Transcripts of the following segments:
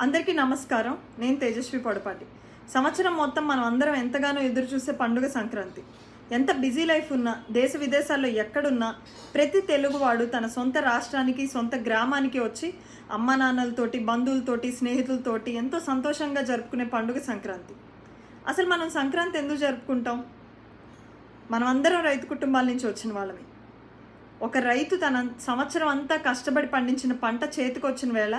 అందరికీ నమస్కారం. నేను తేజస్వి పొడపాటి. సంవత్సరం మొత్తం మనం అందరం ఎంతగానో ఎదురు చూసే పండుగ సంక్రాంతి. ఎంత బిజీ లైఫ్ ఉన్నా, దేశ విదేశాల్లో ఎక్కడున్నా ప్రతి తెలుగువాడు తన సొంత రాష్ట్రానికి, సొంత గ్రామానికి వచ్చి అమ్మా నాన్నలతోటి, బంధువులతోటి, స్నేహితులతోటి ఎంతో సంతోషంగా జరుపుకునే పండుగ సంక్రాంతి. అసలు మనం సంక్రాంతి ఎందుకు జరుపుకుంటాం? మనం అందరం రైతు కుటుంబాల నుంచి వచ్చిన వాళ్ళమే. ఒక రైతు తన సంవత్సరం అంతా కష్టపడి పండించిన పంట చేతికొచ్చిన వేళ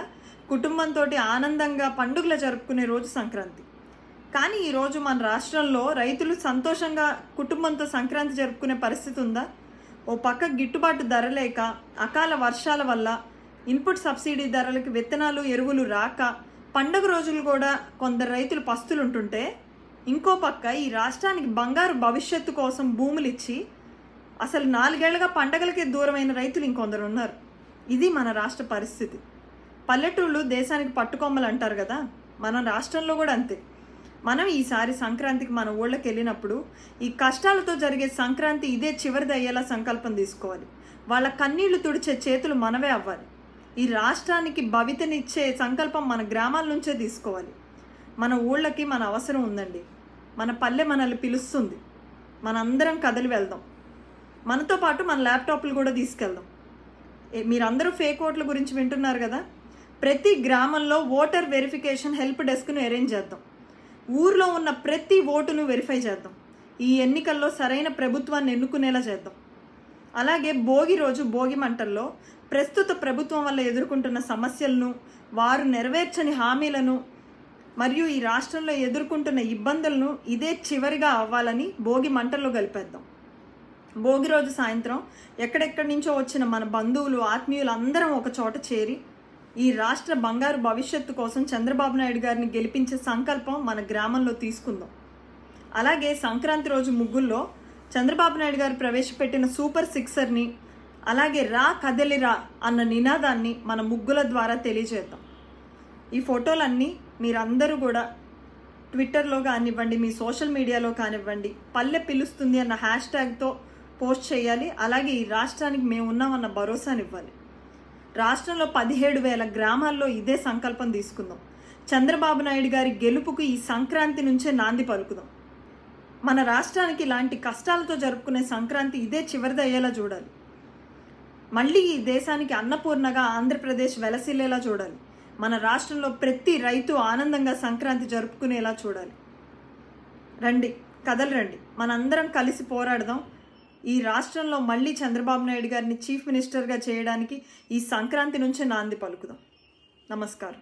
కుటుంబంతో ఆనందంగా పండుగలు జరుపుకునే రోజు సంక్రాంతి. కానీ ఈరోజు మన రాష్ట్రంలో రైతులు సంతోషంగా కుటుంబంతో సంక్రాంతి జరుపుకునే పరిస్థితి ఉందా? ఓ పక్క గిట్టుబాటు ధర లేక, అకాల వర్షాల వల్ల ఇన్పుట్ సబ్సిడీ ధరలకు విత్తనాలు, ఎరువులు రాక పండుగ రోజులు కూడా కొందరు రైతులు పస్తులుంటుంటే, ఇంకో పక్క ఈ రాష్ట్రానికి బంగారు భవిష్యత్తు కోసం భూములు ఇచ్చి అసలు 4 ఏళ్లుగా పండగలకే దూరమైన రైతులు ఇంకొందరు ఉన్నారు. ఇది మన రాష్ట్ర పరిస్థితి. పల్లెటూళ్ళు దేశానికి పట్టుకొమ్మలు అంటారు కదా, మన రాష్ట్రంలో కూడా అంతే. మనం ఈసారి సంక్రాంతికి మన ఊళ్ళకి వెళ్ళినప్పుడు ఈ కష్టాలతో జరిగే సంక్రాంతి ఇదే చివరిది అయ్యేలా సంకల్పం తీసుకోవాలి. వాళ్ళ కన్నీళ్లు తుడిచే చేతులు మనవే అవ్వాలి. ఈ రాష్ట్రానికి భవితనిచ్చే సంకల్పం మన గ్రామాల నుంచే తీసుకోవాలి. మన ఊళ్ళకి మన అవసరం ఉందండి. మన పల్లె మనల్ని పిలుస్తుంది. మనందరం కదిలి వెళ్దాం. మనతో పాటు మన ల్యాప్టాప్లు కూడా తీసుకెళ్దాం. మీరందరూ ఫేక్ ఓట్ల గురించి వింటున్నారు కదా. ప్రతి గ్రామంలో ఓటర్ వెరిఫికేషన్ హెల్ప్ డెస్క్ను అరేంజ్ చేద్దాం. ఊర్లో ఉన్న ప్రతి ఓటును వెరిఫై చేద్దాం. ఈ ఎన్నికల్లో సరైన ప్రభుత్వాన్ని ఎన్నుకునేలా చేద్దాం. అలాగే భోగి రోజు భోగి మంటల్లో ప్రస్తుత ప్రభుత్వం వల్ల ఎదుర్కొంటున్న సమస్యలను, వారు నెరవేర్చని హామీలను మరియు ఈ రాష్ట్రంలో ఎదుర్కొంటున్న ఇబ్బందులను ఇదే చివరిగా అవ్వాలని భోగి మంటల్లో కలిపేద్దాం. భోగి రోజు సాయంత్రం ఎక్కడెక్కడి నుంచో వచ్చిన మన బంధువులు, ఆత్మీయులు అందరం ఒక చోట చేరి ఈ రాష్ట్ర బంగారు భవిష్యత్తు కోసం చంద్రబాబు నాయుడు గారిని గెలిపించే సంకల్పం మన గ్రామంలో తీసుకుందాం. అలాగే సంక్రాంతి రోజు ముగ్గుల్లో చంద్రబాబు నాయుడు గారు ప్రవేశపెట్టిన సూపర్ సిక్సర్ని, అలాగే రా కదలిరా అన్న నినాదాన్ని మన ముగ్గుల ద్వారా తెలియజేద్దాం. ఈ ఫోటోలన్నీ మీరందరూ కూడా ట్విట్టర్లో కానివ్వండి, మీ సోషల్ మీడియాలో కానివ్వండి, పల్లె పిలుస్తుంది అన్న హ్యాష్ట్యాగ్తో పోస్ట్ చేయాలి. అలాగే ఈ రాష్ట్రానికి మేము ఉన్నామన్న భరోసానివ్వాలి. రాష్ట్రంలో 17,000 గ్రామాల్లో ఇదే సంకల్పం తీసుకుందాం. చంద్రబాబు నాయుడు గారి గెలుపుకు ఈ సంక్రాంతి నుంచే నాంది పలుకుదాం. మన రాష్ట్రానికి ఇలాంటి కష్టాలతో జరుపుకునే సంక్రాంతి ఇదే చివరిదయ్యేలా చూడాలి. మళ్ళీ ఈ దేశానికి అన్నపూర్ణగా ఆంధ్రప్రదేశ్ వెలసిల్లేలా చూడాలి. మన రాష్ట్రంలో ప్రతి రైతు ఆనందంగా సంక్రాంతి జరుపుకునేలా చూడాలి. రండి, కదలరండి, మనందరం కలిసి పోరాడదాం. ఈ రాష్ట్రంలో మళ్ళీ చంద్రబాబు నాయుడు గారిని చీఫ్ మినిస్టర్గా చేయడానికి ఈ సంక్రాంతి నుంచే నాంది పలుకుదాం. నమస్కారం.